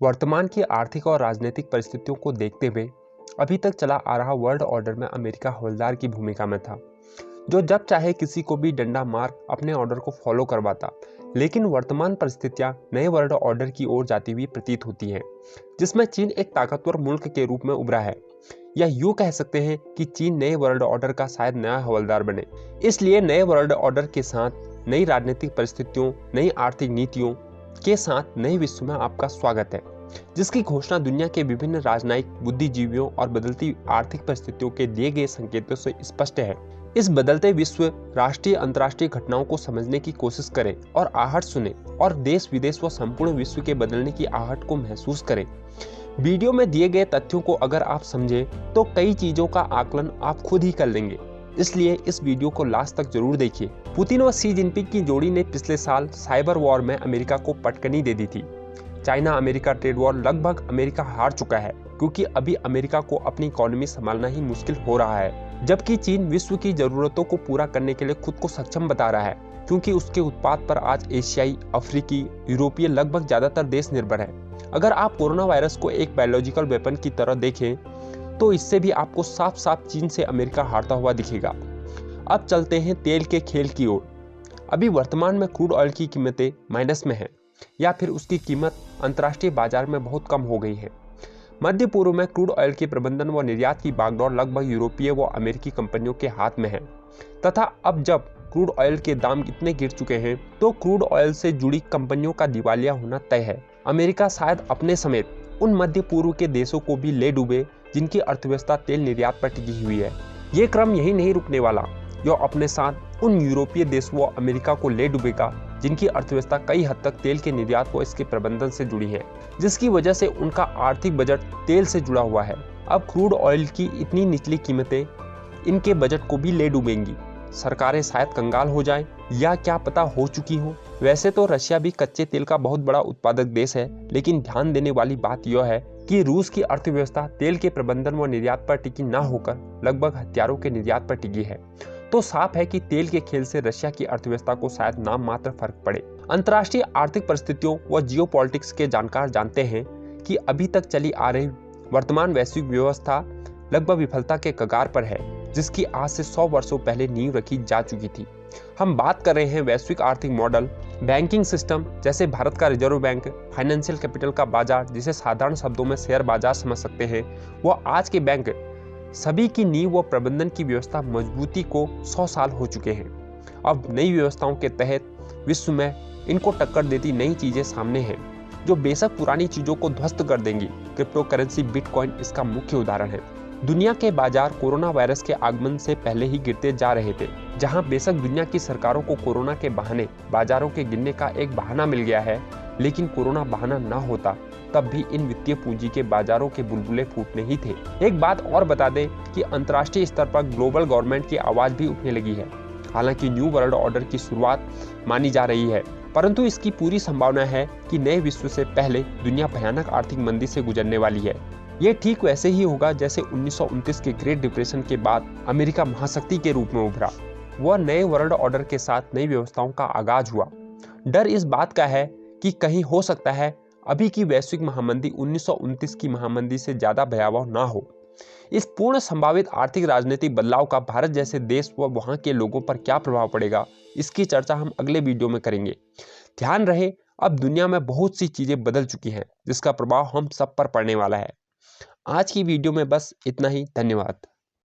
वर्तमान की आर्थिक और राजनीतिक परिस्थितियों को देखते हुए अभी तक चला आ रहा वर्ल्ड ऑर्डर में अमेरिका हवलदार की भूमिका में था, जो जब चाहे किसी को भी डंडा मार अपने ऑर्डर को फॉलो करवाता। लेकिन वर्तमान परिस्थितियां नए वर्ल्ड ऑर्डर की ओर जाती हुई प्रतीत होती हैं, जिसमें चीन एक ताकतवर मुल्क के रूप में उभरा है। या यूं कह सकते हैं कि चीन नए वर्ल्ड ऑर्डर का शायद नया हवलदार बने। इसलिए नए वर्ल्ड ऑर्डर के साथ नई राजनीतिक परिस्थितियों, नई आर्थिक नीतियों के साथ नए विश्व में आपका स्वागत है, जिसकी घोषणा दुनिया के विभिन्न राजनयिक बुद्धिजीवियों और बदलती आर्थिक परिस्थितियों के दिए गए संकेतों से स्पष्ट है। इस बदलते विश्व राष्ट्रीय अंतर्राष्ट्रीय घटनाओं को समझने की कोशिश करें और आहट सुने और देश विदेश व संपूर्ण विश्व के बदलने की आहट को महसूस करें। वीडियो में दिए गए तथ्यों को अगर आप समझें तो कई चीजों का आकलन आप खुद ही कर लेंगे। इसलिए इस वीडियो को लास्ट तक जरूर देखिए। पुतिन व शी जिनपिंग की जोड़ी ने पिछले साल साइबर वॉर में अमेरिका को पटकनी दे दी थी। चाइना अमेरिका ट्रेड वॉर लगभग अमेरिका हार चुका है, क्योंकि अभी अमेरिका को अपनी इकोनॉमी संभालना ही मुश्किल हो रहा है, जबकि चीन विश्व की जरूरतों को पूरा करने के लिए खुद को सक्षम बता रहा है, क्योंकि उसके उत्पाद पर आज एशियाई, अफ्रीकी, यूरोपीय लगभग ज्यादातर देश निर्भर है। अगर आप कोरोना वायरस को एक बायोलॉजिकल वेपन की तरह देखें तो इससे भी आपको साफ साफ चीन से अमेरिका हारता हुआ दिखेगा। अब चलते हैं तेल के खेल की ओर। अभी वर्तमान में क्रूड ऑयल की कीमतें माइनस में हैं, या फिर उसकी कीमत अंतर्राष्ट्रीय बाजार में बहुत कम हो गई है। मध्य पूर्व में क्रूड ऑयल के प्रबंधन व निर्यात की बागडोर लगभग यूरोपीय व अमेरिकी कंपनियों के हाथ में है, तथा अब जब क्रूड ऑयल के दाम इतने गिर चुके हैं तो क्रूड ऑयल से जुड़ी कंपनियों का दिवालिया होना तय है। अमेरिका शायद अपने समेत उन मध्य पूर्व के देशों को भी ले डूबे जिनकी अर्थव्यवस्था तेल निर्यात पर टिकी हुई है। ये क्रम यही नहीं रुकने वाला, जो अपने साथ उन यूरोपीय देशों व अमेरिका को ले डूबेगा जिनकी अर्थव्यवस्था कई हद तक तेल के निर्यात व इसके प्रबंधन से जुड़ी है, जिसकी वजह से उनका आर्थिक बजट तेल से जुड़ा हुआ है। अब क्रूड ऑयल की इतनी निचली कीमतें इनके बजट को भी ले डूबेंगी। सरकारें शायद कंगाल हो जाएं, या क्या पता हो चुकी हो। वैसे तो रशिया भी कच्चे तेल का बहुत बड़ा उत्पादक देश है, लेकिन ध्यान देने वाली बात यह है कि रूस की अर्थव्यवस्था तेल के प्रबंधन व निर्यात पर टिकी न होकर लगभग हथियारों के निर्यात पर टिकी है। तो साफ है कि तेल के खेल से रशिया की अर्थव्यवस्था को शायद नाम मात्र फर्क पड़े। अंतर्राष्ट्रीय आर्थिक परिस्थितियों व जियोपॉलिटिक्स के जानकार जानते हैं कि अभी तक चली आ रही वर्तमान वैश्विक व्यवस्था लगभग विफलता के कगार पर है, जिसकी आज से 100 वर्षों पहले नींव रखी जा चुकी थी। हम बात कर रहे हैं वैश्विक आर्थिक मॉडल, बैंकिंग सिस्टम जैसे भारत का रिजर्व बैंक, फाइनेंशियल कैपिटल का बाजार जिसे साधारण शब्दों में शेयर बाजार समझ सकते हैं, वो आज के बैंक सभी की नींव व प्रबंधन की व्यवस्था मजबूती को 100 साल हो चुके हैं। अब नई व्यवस्थाओं के तहत विश्व में इनको टक्कर देती नई चीजें सामने हैं, जो बेशक पुरानी चीजों को ध्वस्त कर देंगी। क्रिप्टो करेंसी बिटकॉइन इसका मुख्य उदाहरण है। दुनिया के बाजार कोरोना वायरस के आगमन से पहले ही गिरते जा रहे थे। जहां बेशक दुनिया की सरकारों को कोरोना के बहाने बाजारों के गिरने का एक बहाना मिल गया है, लेकिन कोरोना बहाना ना होता तब भी इन वित्तीय पूंजी के बाजारों के बुलबुले फूटने ही थे। एक बात और बता दें कि अंतर्राष्ट्रीय स्तर पर ग्लोबल गवर्नमेंट की आवाज भी उठने लगी है। हालांकि न्यू वर्ल्ड ऑर्डर की शुरुआत मानी जा रही है, परंतु इसकी पूरी संभावना है कि नए विश्व से पहले दुनिया भयानक आर्थिक मंदी से गुजरने वाली है। ये ठीक वैसे ही होगा जैसे 1929 के ग्रेट डिप्रेशन के बाद अमेरिका महाशक्ति के रूप में उभरा। वह नए वर्ल्ड ऑर्डर के साथ नई व्यवस्थाओं का आगाज हुआ। डर इस बात का है कि कहीं हो सकता है अभी की वैश्विक महामंदी 1929 की महामंदी से ज्यादा भयावह ना हो। इस पूर्ण संभावित आर्थिक राजनीतिक बदलाव का भारत जैसे देश व वहां के लोगों पर क्या प्रभाव पड़ेगा, इसकी चर्चा हम अगले वीडियो में करेंगे। ध्यान रहे, अब दुनिया में बहुत सी चीजें बदल चुकी हैं, जिसका प्रभाव हम सब पर पड़ने वाला है। आज की वीडियो में बस इतना ही। धन्यवाद।